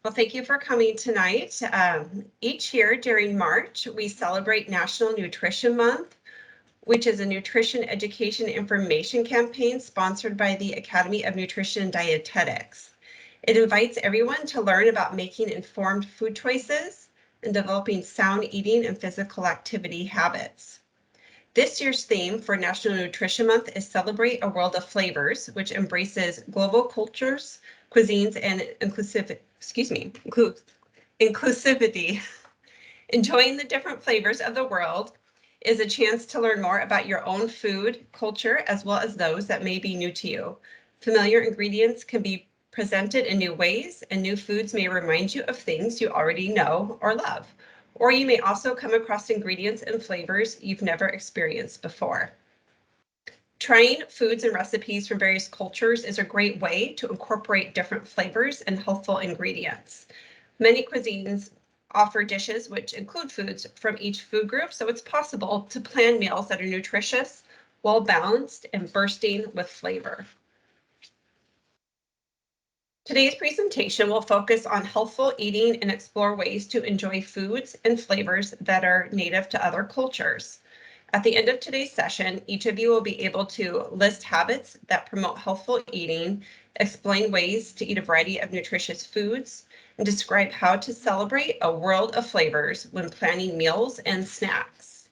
Well, thank you for coming tonight. Each year during March, we celebrate National Nutrition Month, which is a nutrition education information campaign sponsored by the Academy of Nutrition and Dietetics. It invites everyone to learn about making informed food choices and developing sound eating and physical activity habits. This year's theme for National Nutrition Month is Celebrate a World of Flavors, which embraces global cultures, cuisines, and inclusivity. Enjoying the different flavors of the world is a chance to learn more about your own food culture, as well as those that may be new to you. Familiar ingredients can be presented in new ways, and new foods may remind you of things you already know or love. Or you may also come across ingredients and flavors you've never experienced before. Trying foods and recipes from various cultures is a great way to incorporate different flavors and healthful ingredients. Many cuisines offer dishes which include foods from each food group, so it's possible to plan meals that are nutritious, well-balanced, and bursting with flavor. Today's presentation will focus on healthful eating and explore ways to enjoy foods and flavors that are native to other cultures. At the end of today's session, each of you will be able to list habits that promote healthful eating, explain ways to eat a variety of nutritious foods, and describe how to celebrate a world of flavors when planning meals and snacks.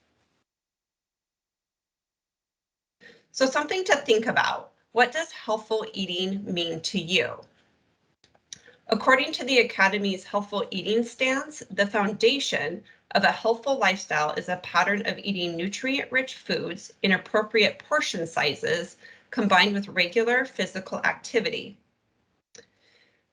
So something to think about. What does healthful eating mean to you? According to the Academy's Healthful Eating stance, the foundation of a healthful lifestyle is a pattern of eating nutrient-rich foods in appropriate portion sizes combined with regular physical activity.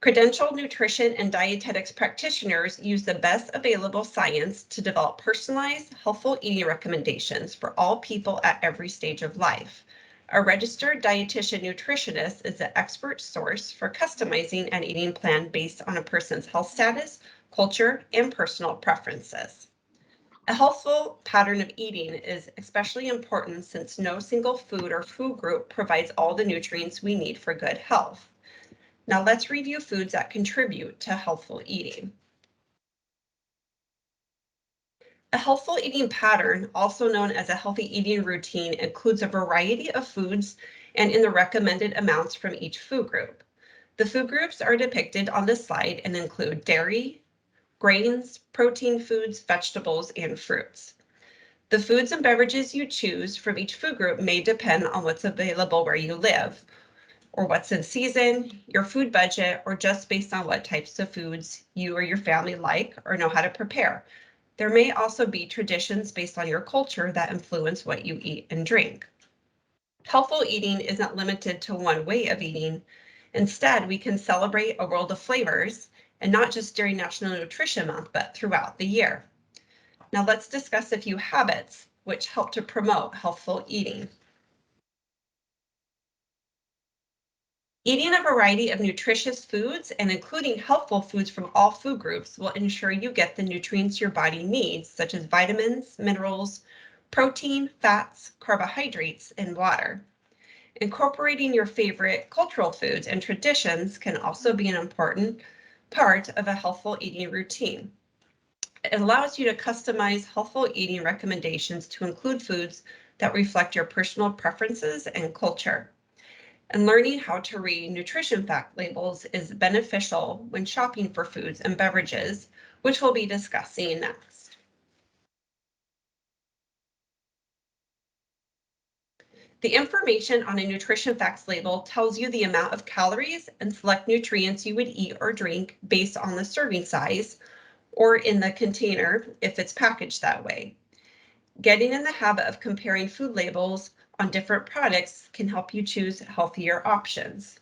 Credentialed nutrition and dietetics practitioners use the best available science to develop personalized, healthful eating recommendations for all people at every stage of life. A registered dietitian nutritionist is the expert source for customizing an eating plan based on a person's health status, culture, and personal preferences. A healthful pattern of eating is especially important since no single food or food group provides all the nutrients we need for good health. Now let's review foods that contribute to healthful eating. A healthful eating pattern, also known as a healthy eating routine, includes a variety of foods and in the recommended amounts from each food group. The food groups are depicted on the slide and include dairy, grains, protein foods, vegetables, and fruits. The foods and beverages you choose from each food group may depend on what's available where you live, or what's in season, your food budget, or just based on what types of foods you or your family like or know how to prepare. There may also be traditions based on your culture that influence what you eat and drink. Healthful eating isn't limited to one way of eating. Instead, we can celebrate a world of flavors, and not just during National Nutrition Month, but throughout the year. Now let's discuss a few habits which help to promote healthful eating. Eating a variety of nutritious foods and including healthful foods from all food groups will ensure you get the nutrients your body needs, such as vitamins, minerals, protein, fats, carbohydrates, and water. Incorporating your favorite cultural foods and traditions can also be an important part of a healthful eating routine. It allows you to customize healthful eating recommendations to include foods that reflect your personal preferences and culture. And learning how to read nutrition fact labels is beneficial when shopping for foods and beverages, which we'll be discussing next. The information on a nutrition facts label tells you the amount of calories and select nutrients you would eat or drink based on the serving size or in the container if it's packaged that way. Getting in the habit of comparing food labels on different products can help you choose healthier options.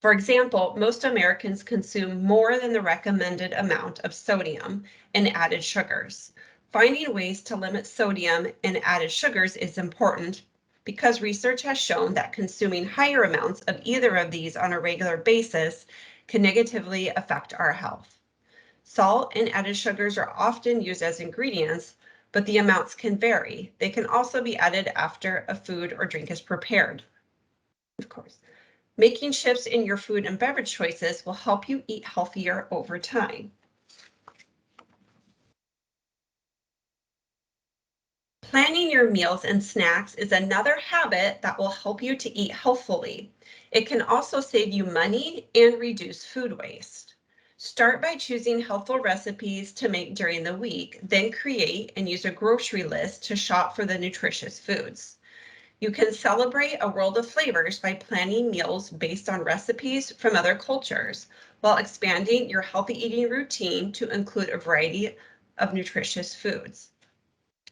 For example, most Americans consume more than the recommended amount of sodium and added sugars. Finding ways to limit sodium and added sugars is important because research has shown that consuming higher amounts of either of these on a regular basis can negatively affect our health. Salt and added sugars are often used as ingredients, but the amounts can vary. They can also be added after a food or drink is prepared. Of course, Making shifts in your food and beverage choices will help you eat healthier over time. Planning your meals and snacks is another habit that will help you to eat healthfully. It can also save you money and reduce food waste. Start by choosing healthful recipes to make during the week, then create and use a grocery list to shop for the nutritious foods. You can celebrate a world of flavors by planning meals based on recipes from other cultures, while expanding your healthy eating routine to include a variety of nutritious foods.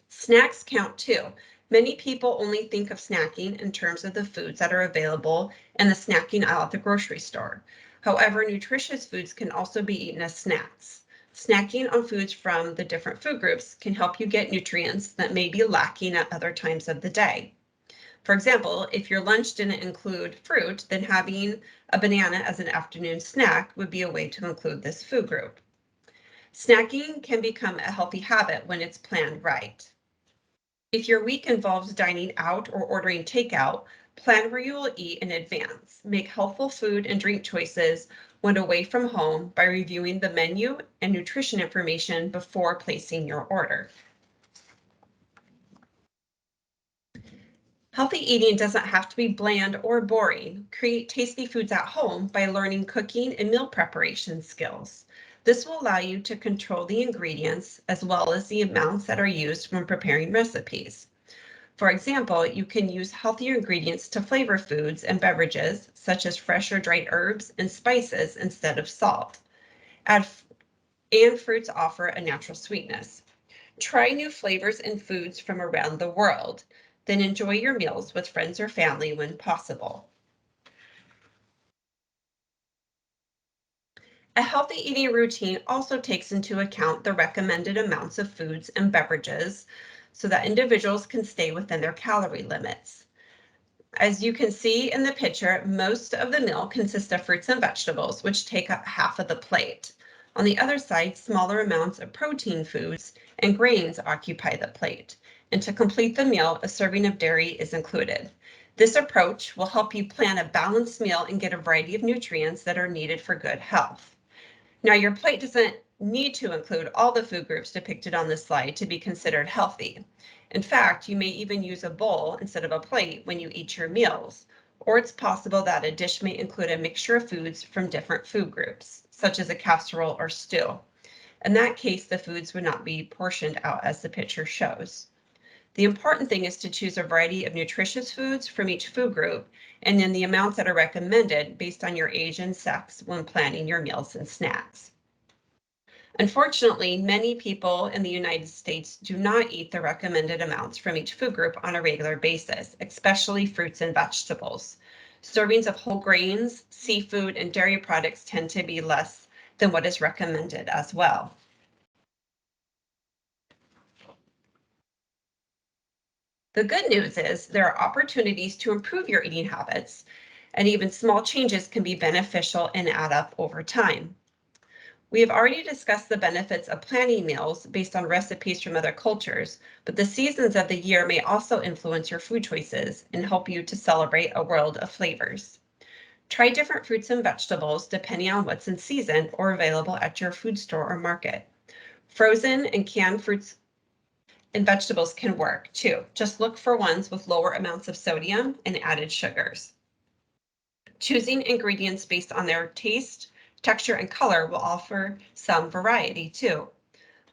Snacks count too. Many people only think of snacking in terms of the foods that are available in the snacking aisle at the grocery store. However, nutritious foods can also be eaten as snacks. Snacking on foods from the different food groups can help you get nutrients that may be lacking at other times of the day. For example, if your lunch didn't include fruit, then having a banana as an afternoon snack would be a way to include this food group. Snacking can become a healthy habit when it's planned right. If your week involves dining out or ordering takeout, plan where you will eat in advance. Make healthful food and drink choices when away from home by reviewing the menu and nutrition information before placing your order. Healthy eating doesn't have to be bland or boring. Create tasty foods at home by learning cooking and meal preparation skills. This will allow you to control the ingredients as well as the amounts that are used when preparing recipes. For example, you can use healthier ingredients to flavor foods and beverages, such as fresh or dried herbs and spices instead of salt. And fruits offer a natural sweetness. Try new flavors and foods from around the world. Then enjoy your meals with friends or family when possible. A healthy eating routine also takes into account the recommended amounts of foods and beverages so that individuals can stay within their calorie limits. As you can see in the picture, most of the meal consists of fruits and vegetables, which take up half of the plate. On the other side, smaller amounts of protein foods and grains occupy the plate. And to complete the meal, a serving of dairy is included. This approach will help you plan a balanced meal and get a variety of nutrients that are needed for good health. Now, your plate doesn't need to include all the food groups depicted on this slide to be considered healthy. In fact, you may even use a bowl instead of a plate when you eat your meals, or it's possible that a dish may include a mixture of foods from different food groups, such as a casserole or stew. In that case, the foods would not be portioned out as the picture shows. The important thing is to choose a variety of nutritious foods from each food group, and then the amounts that are recommended based on your age and sex when planning your meals and snacks. Unfortunately, many people in the United States do not eat the recommended amounts from each food group on a regular basis, especially fruits and vegetables. Servings of whole grains, seafood, and dairy products tend to be less than what is recommended as well. The good news is there are opportunities to improve your eating habits, and even small changes can be beneficial and add up over time. We have already discussed the benefits of planning meals based on recipes from other cultures, but the seasons of the year may also influence your food choices and help you to celebrate a world of flavors. Try different fruits and vegetables depending on what's in season or available at your food store or market. Frozen and canned fruits and vegetables can work too. Just look for ones with lower amounts of sodium and added sugars. Choosing ingredients based on their taste, texture, and color will offer some variety too.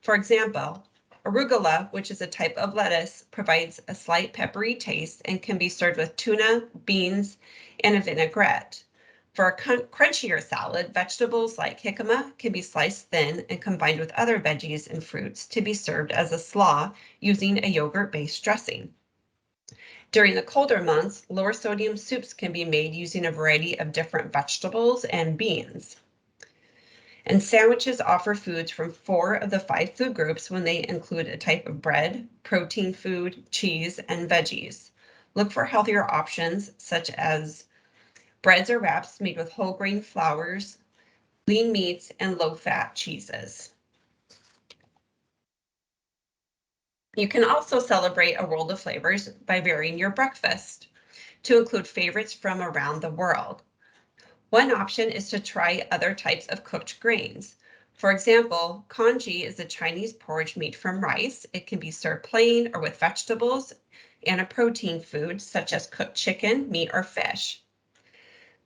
For example, arugula, which is a type of lettuce, provides a slight peppery taste and can be served with tuna, beans, and a vinaigrette. For a crunchier salad, vegetables like jicama can be sliced thin and combined with other veggies and fruits to be served as a slaw using a yogurt-based dressing. During the colder months, lower sodium soups can be made using a variety of different vegetables and beans. And sandwiches offer foods from 4 of the 5 food groups when they include a type of bread, protein food, cheese, and veggies. Look for healthier options such as breads or wraps made with whole grain flours, lean meats, and low-fat cheeses. You can also celebrate a world of flavors by varying your breakfast to include favorites from around the world. One option is to try other types of cooked grains. For example, congee is a Chinese porridge made from rice. It can be served plain or with vegetables and a protein food such as cooked chicken, meat, or fish.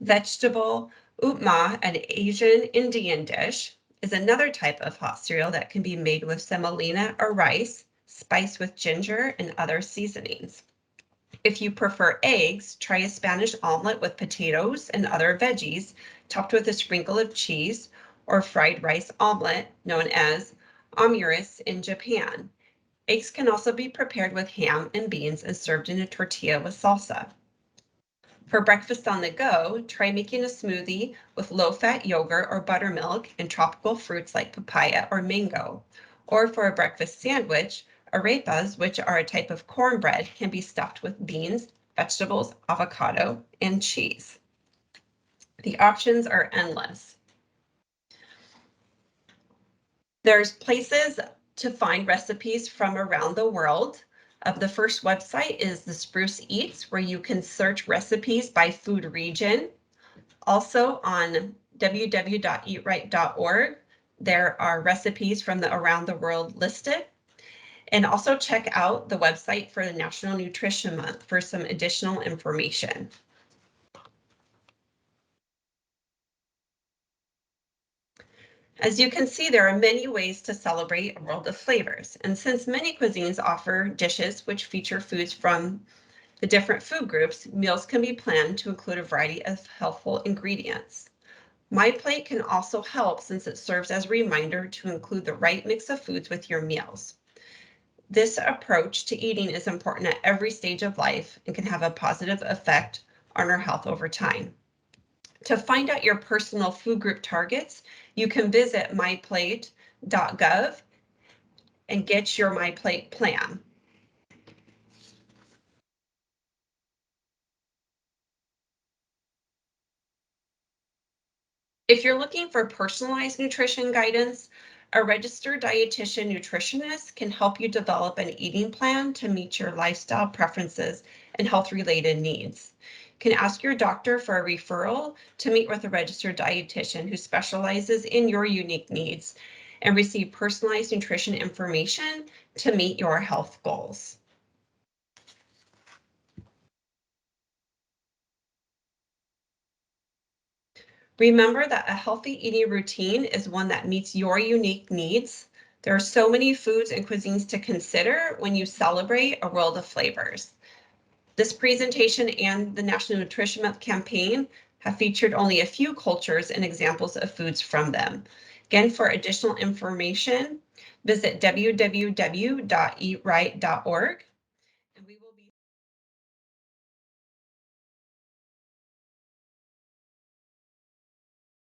Vegetable upma, an Asian Indian dish, is another type of hot cereal that can be made with semolina or rice, spiced with ginger and other seasonings. If you prefer eggs, try a Spanish omelet with potatoes and other veggies, topped with a sprinkle of cheese, or fried rice omelet, known as omuris in Japan. Eggs can also be prepared with ham and beans and served in a tortilla with salsa. For breakfast on the go, try making a smoothie with low-fat yogurt or buttermilk and tropical fruits like papaya or mango. Or for a breakfast sandwich, arepas, which are a type of cornbread, can be stuffed with beans, vegetables, avocado, and cheese. The options are endless. There's places to find recipes from around the world. The first website is the Spruce Eats, where you can search recipes by food region. Also on www.eatright.org, there are recipes from around the world listed. And also check out the website for the National Nutrition Month for some additional information. As you can see, there are many ways to celebrate a world of flavors. And since many cuisines offer dishes which feature foods from the different food groups, meals can be planned to include a variety of healthful ingredients. My Plate can also help since it serves as a reminder to include the right mix of foods with your meals. This approach to eating is important at every stage of life and can have a positive effect on our health over time. To find out your personal food group targets, you can visit myplate.gov and get your My Plate plan. If you're looking for personalized nutrition guidance, a registered dietitian nutritionist can help you develop an eating plan to meet your lifestyle preferences and health-related needs. You can ask your doctor for a referral to meet with a registered dietitian who specializes in your unique needs and receive personalized nutrition information to meet your health goals. Remember that a healthy eating routine is one that meets your unique needs. There are so many foods and cuisines to consider when you celebrate a world of flavors. This presentation and the National Nutrition Month campaign have featured only a few cultures and examples of foods from them. Again, for additional information, visit www.eatright.org, and we will